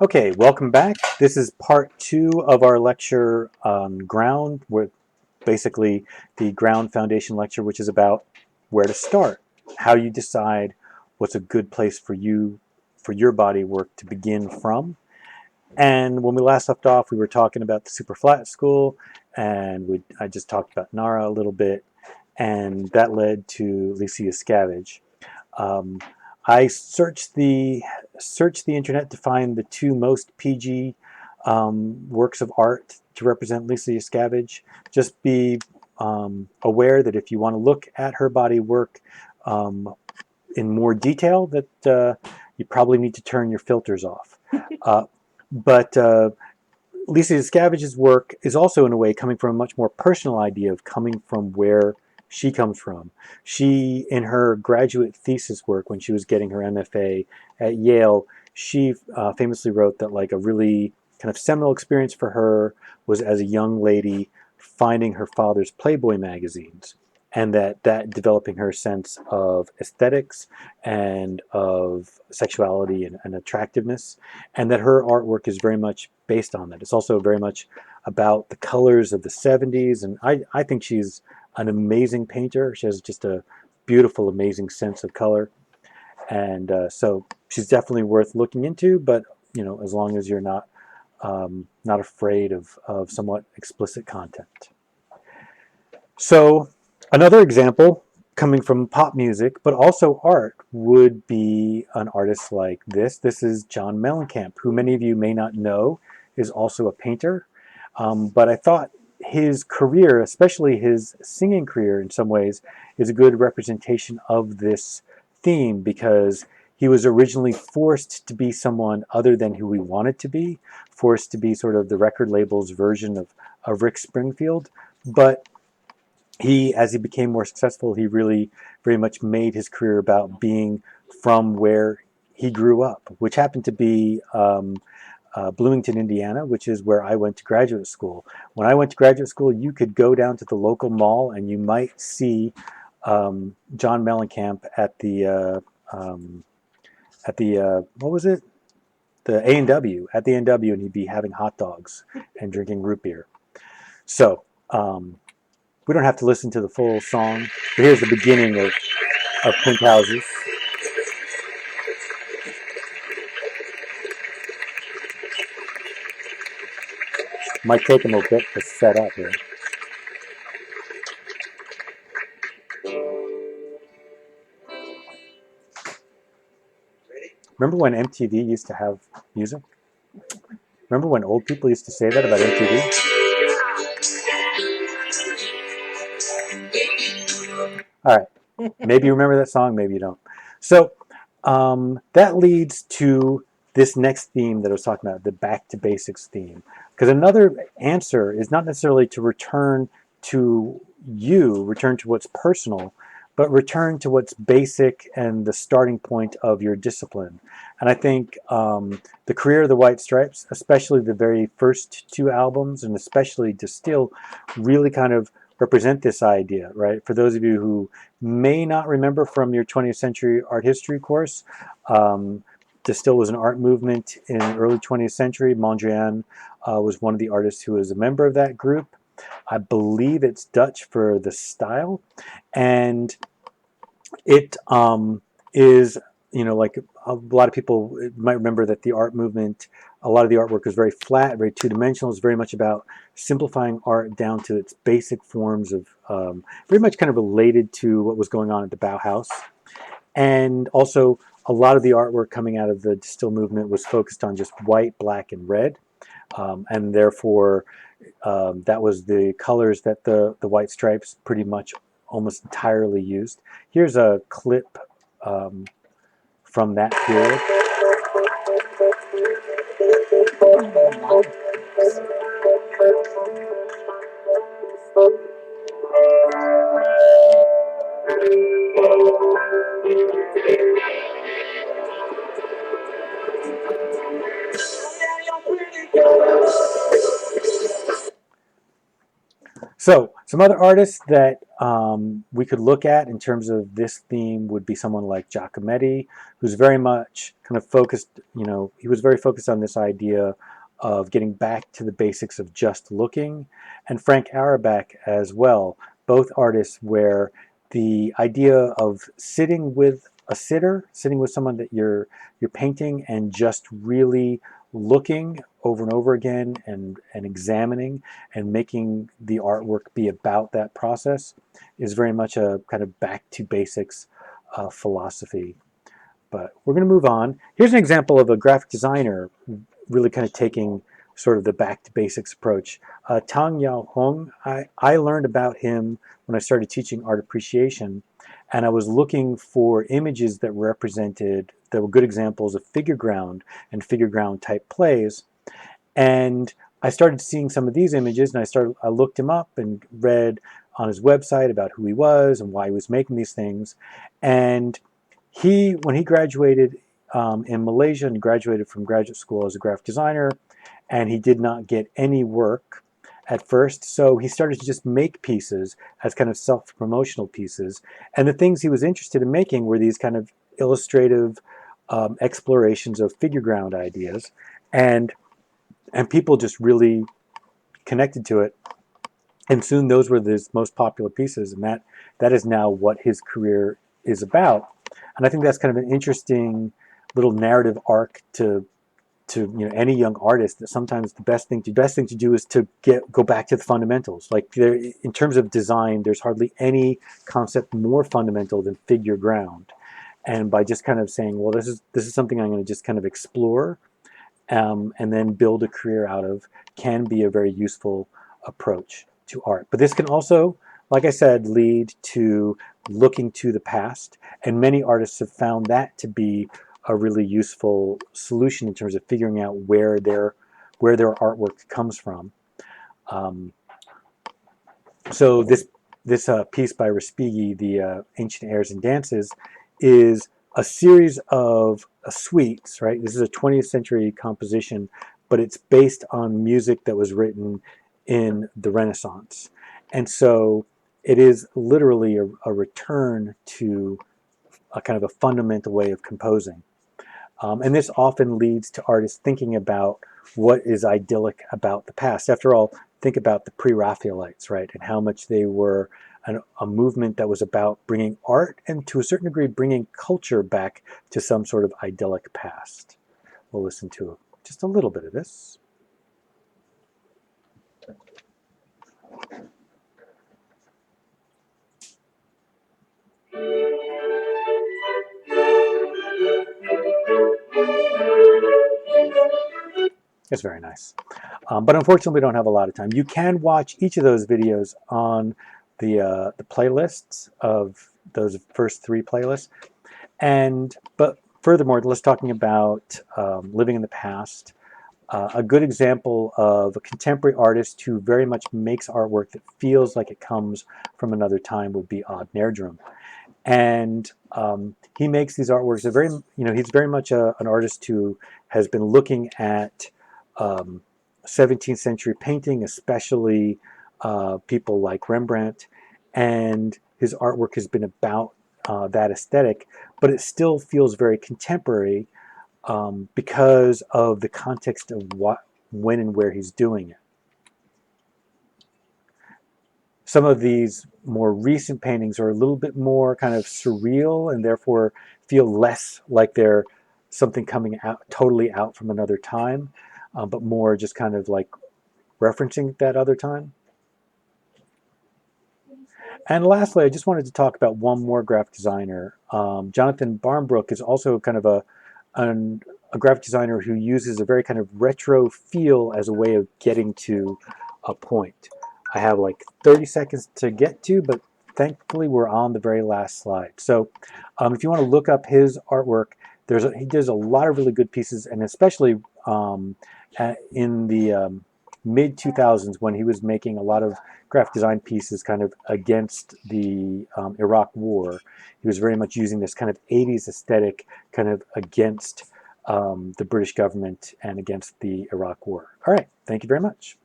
Okay, welcome back. This is part two of our lecture on ground, where basically the ground foundation lecture, which is about where to start, how you decide what's a good place for you, for your body work to begin from. And when we last left off, we were talking about the super flat school, and I just talked about Nara a little bit, and that led to Lycia Scavenge. Um, I searched the internet to find the two most PG works of art to represent Lycia Scavenge. Just be aware that if you want to look at her body work in more detail, that you probably need to turn your filters off. But Lycia Scavenge's work is also, in a way, coming from a much more personal idea of coming from where she comes from. She, in her graduate thesis work, when she was getting her MFA at Yale, she famously wrote that like a really kind of seminal experience for her was as a young lady finding her father's Playboy magazines, and that developing her sense of aesthetics and of sexuality and attractiveness, and that her artwork is very much based on that. It's also very much about the colors of the 70s, and I think she's an amazing painter. She has just a beautiful, amazing sense of color, and so she's definitely worth looking into. But as long as you're not afraid of somewhat explicit content. So another example coming from pop music, but also art, would be an artist like this. This is John Mellencamp, who many of you may not know is also a painter. But I thought his career, especially his singing career in some ways, is a good representation of this theme, because he was originally forced to be someone other than who he wanted to be, forced to be sort of the record label's version of Rick Springfield. But as he became more successful, he really very much made his career about being from where he grew up, which happened to be Bloomington, Indiana, which is where I went to graduate school. When I went to graduate school, you could go down to the local mall and you might see John Mellencamp at the what was it? The A&W, at the A&W, and he'd be having hot dogs and drinking root beer. So we don't have to listen to the full song, but here's the beginning of Pink Houses. Might take him a bit to set up here. Remember when MTV used to have music? Remember when old people used to say that about MTV? All right. Maybe you remember that song, maybe you don't. So that leads to this next theme that I was talking about, the back to basics theme. Because another answer is not necessarily to return to return to what's personal, but return to what's basic and the starting point of your discipline. And I think the career of the White Stripes, especially the very first two albums, and especially Distill, really kind of represent this idea, right? For those of you who may not remember from your 20th century art history course, Distill was an art movement in the early 20th century. Mondrian was one of the artists who was a member of that group. I believe it's Dutch for the style. And it is, like a lot of people might remember that the art movement, a lot of the artwork is very flat, very two-dimensional. It's very much about simplifying art down to its basic forms of, very much kind of related to what was going on at the Bauhaus. And also, a lot of the artwork coming out of the Distill movement was focused on just white, black, and red. And therefore, that was the colors that the White Stripes pretty much almost entirely used. Here's a clip from that period. So some other artists that we could look at in terms of this theme would be someone like Giacometti, who's very much kind of focused, he was very focused on this idea of getting back to the basics of just looking, and Frank Auerbach as well, both artists where the idea of sitting with a sitter, sitting with someone that you're painting and just really looking over and over again and examining and making the artwork be about that process is very much a kind of back to basics philosophy. But we're going to move on. Here's an example of a graphic designer really kind of taking sort of the back to basics approach. Tang Yao Hong, I learned about him when I started teaching art appreciation, and I was looking for images that were good examples of figure ground and figure ground type plays. And I started seeing some of these images, and I looked him up and read on his website about who he was and why he was making these things. And when he graduated in Malaysia and graduated from graduate school as a graphic designer, and he did not get any work at first, so he started to just make pieces as kind of self-promotional pieces. And the things he was interested in making were these kind of illustrative explorations of figure ground ideas, and people just really connected to it. And soon those were his most popular pieces, and that is now what his career is about. And I think that's kind of an interesting little narrative arc to any young artist, that sometimes the best thing to do is to go back to the fundamentals. Like in terms of design, there's hardly any concept more fundamental than figure ground. And by just kind of saying, well, this is something I'm going to just kind of explore and then build a career out of, can be a very useful approach to art. But this can also, like I said, lead to looking to the past, and many artists have found that to be a really useful solution in terms of figuring out where their artwork comes from. So this piece by Respighi, the Ancient Airs and Dances, is a series of suites, right? This is a 20th century composition, but it's based on music that was written in the Renaissance. And so it is literally a return to a kind of a fundamental way of composing. And this often leads to artists thinking about what is idyllic about the past. After all, think about the pre-Raphaelites, right? And how much they were a movement that was about bringing art and, to a certain degree, bringing culture back to some sort of idyllic past. We'll listen to just a little bit of this. It's very nice. But unfortunately, we don't have a lot of time. You can watch each of those videos on the playlists of those first 3 playlists. But furthermore, let's talking about living in the past. A good example of a contemporary artist who very much makes artwork that feels like it comes from another time would be Odd Nerdrum. And he makes these artworks. He's very much an artist who has been looking at 17th century painting, especially people like Rembrandt, and his artwork has been about that aesthetic, but it still feels very contemporary because of the context of when and where he's doing it. Some of these more recent paintings are a little bit more kind of surreal and therefore feel less like they're something coming out totally out from another time, but more just kind of like referencing that other time. And lastly, I just wanted to talk about one more graphic designer. Jonathan Barnbrook is also kind of a graphic designer who uses a very kind of retro feel as a way of getting to a point. I have like 30 seconds to get to, but thankfully we're on the very last slide. So if you want to look up his artwork, he does a lot of really good pieces, and especially in the mid-2000s when he was making a lot of graphic design pieces kind of against the Iraq War. He was very much using this kind of 80s aesthetic kind of against the British government and against the Iraq War. All right, thank you very much.